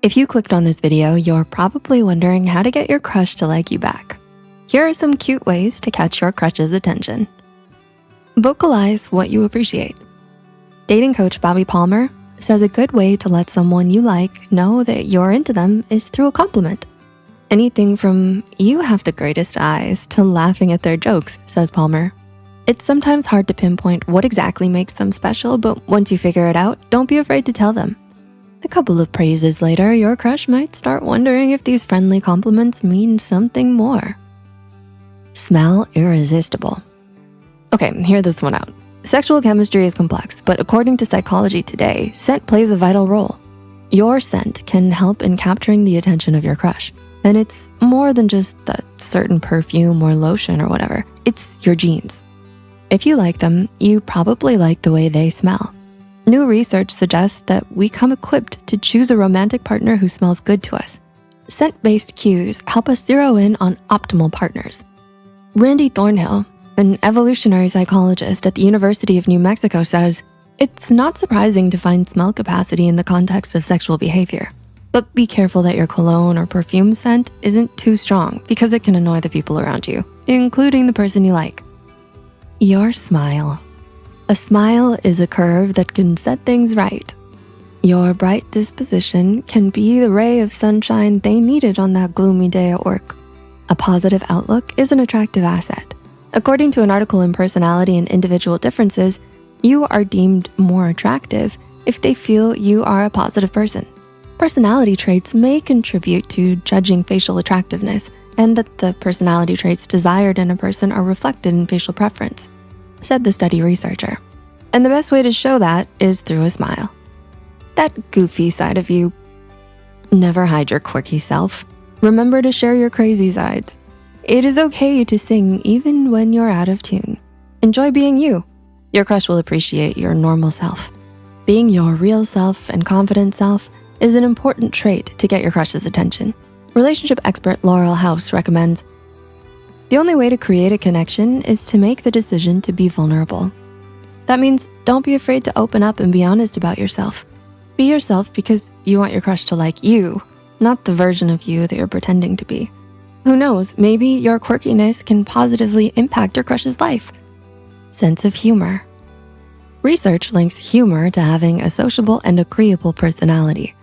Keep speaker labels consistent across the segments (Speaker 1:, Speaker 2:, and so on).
Speaker 1: If you clicked on this video, you're probably wondering how to get your crush to like you back. Here are some cute ways to catch your crush's attention. Vocalize what you appreciate. Dating coach Bobby Palmer says a good way to let someone you like know that you're into them is through a compliment. Anything from "you have the greatest eyes" to laughing at their jokes, says Palmer. It's sometimes hard to pinpoint what exactly makes them special, but once you figure it out, don't be afraid to tell them. A couple of praises later, your crush might start wondering if these friendly compliments mean something more. Smell irresistible. Okay, hear this one out. Sexual chemistry is complex, but according to Psychology Today, scent plays a vital role. Your scent can help in capturing the attention of your crush. And it's more than just that certain perfume or lotion or whatever. It's your genes. If you like them, you probably like the way they smell. New research suggests that we come equipped to choose a romantic partner who smells good to us. Scent-based cues help us zero in on optimal partners. Randy Thornhill, an evolutionary psychologist at the University of New Mexico, says, "It's not surprising to find smell capacity in the context of sexual behavior. But be careful that your cologne or perfume scent isn't too strong because it can annoy the people around you, including the person you like." Your smile. A smile is a curve that can set things right. Your bright disposition can be the ray of sunshine they needed on that gloomy day at work. A positive outlook is an attractive asset. According to an article in Personality and Individual Differences, you are deemed more attractive if they feel you are a positive person. Personality traits may contribute to judging facial attractiveness, and that the personality traits desired in a person are reflected in facial preference, said the study researcher. And the best way to show that is through a smile. That goofy side of you. Never hide your quirky self. Remember to share your crazy sides. It is okay to sing even when you're out of tune. Enjoy being you. Your crush will appreciate your normal self. Being your real self and confident self is an important trait to get your crush's attention. Relationship expert Laurel House recommends, "The only way to create a connection is to make the decision to be vulnerable." That means don't be afraid to open up and be honest about yourself. Be yourself because you want your crush to like you, not the version of you that you're pretending to be. Who knows, maybe your quirkiness can positively impact your crush's life. Sense of humor. Research links humor to having a sociable and agreeable personality.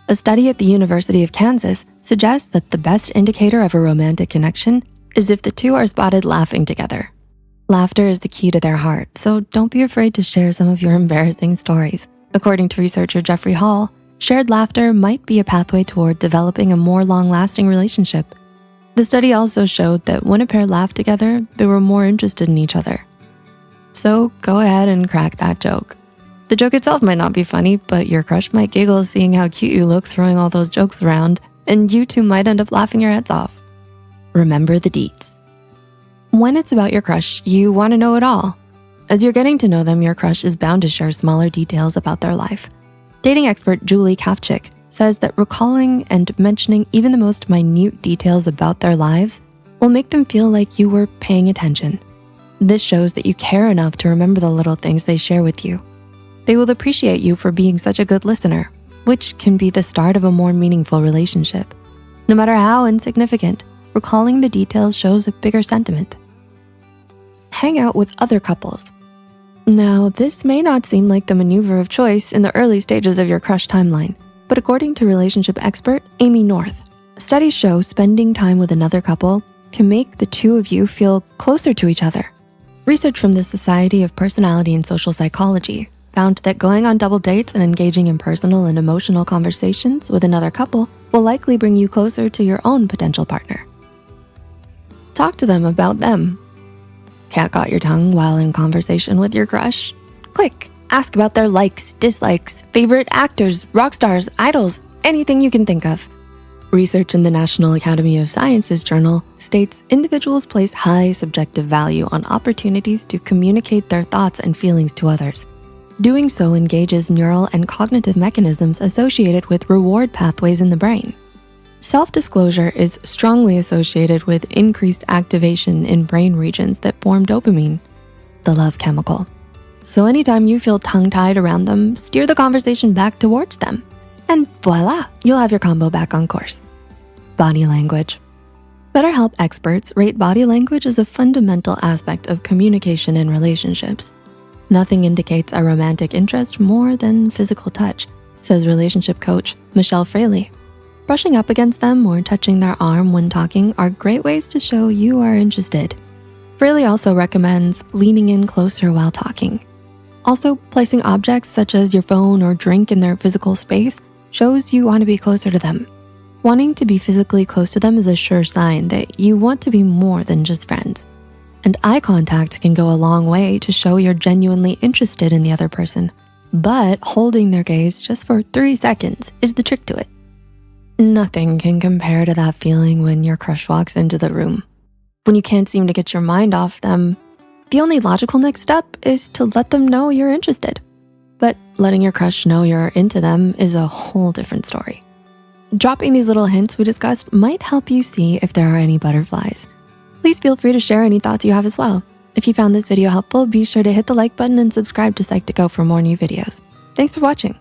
Speaker 1: A study at the University of Kansas suggests that the best indicator of a romantic connection is if the two are spotted laughing together. Laughter is the key to their heart, so don't be afraid to share some of your embarrassing stories. According to researcher Jeffrey Hall, shared laughter might be a pathway toward developing a more long-lasting relationship. The study also showed that when a pair laughed together, they were more interested in each other. So go ahead and crack that joke. The joke itself might not be funny, but your crush might giggle seeing how cute you look throwing all those jokes around, and you two might end up laughing your heads off. Remember the deets. When it's about your crush, you wanna know it all. As you're getting to know them, your crush is bound to share smaller details about their life. Dating expert Julie Kafchik says that recalling and mentioning even the most minute details about their lives will make them feel like you were paying attention. This shows that you care enough to remember the little things they share with you. They will appreciate you for being such a good listener, which can be the start of a more meaningful relationship. No matter how insignificant, recalling the details shows a bigger sentiment. Hang out with other couples. Now, this may not seem like the maneuver of choice in the early stages of your crush timeline, but according to relationship expert Amy North, studies show spending time with another couple can make the two of you feel closer to each other. Research from the Society of Personality and Social Psychology found that going on double dates and engaging in personal and emotional conversations with another couple will likely bring you closer to your own potential partner. Talk to them about them. Cat got your tongue while in conversation with your crush? Quick, ask about their likes, dislikes, favorite actors, rock stars, idols, anything you can think of. Research in the National Academy of Sciences journal states individuals place high subjective value on opportunities to communicate their thoughts and feelings to others. Doing so engages neural and cognitive mechanisms associated with reward pathways in the brain. Self-disclosure is strongly associated with increased activation in brain regions that form dopamine, the love chemical. So anytime you feel tongue-tied around them, steer the conversation back towards them. And voila, you'll have your combo back on course. Body language. BetterHelp experts rate body language as a fundamental aspect of communication in relationships. Nothing indicates a romantic interest more than physical touch, says relationship coach Michelle Fraley. Brushing up against them or touching their arm when talking are great ways to show you are interested. Fraley also recommends leaning in closer while talking. Also, placing objects such as your phone or drink in their physical space shows you want to be closer to them. Wanting to be physically close to them is a sure sign that you want to be more than just friends. And eye contact can go a long way to show you're genuinely interested in the other person. But holding their gaze just for 3 seconds is the trick to it. Nothing can compare to that feeling when your crush walks into the room. When you can't seem to get your mind off them, the only logical next step is to let them know you're interested. But letting your crush know you're into them is a whole different story. Dropping these little hints we discussed might help you see if there are any butterflies. Please feel free to share any thoughts you have as well. If you found this video helpful, be sure to hit the like button and subscribe to Psych2Go for more new videos. Thanks for watching.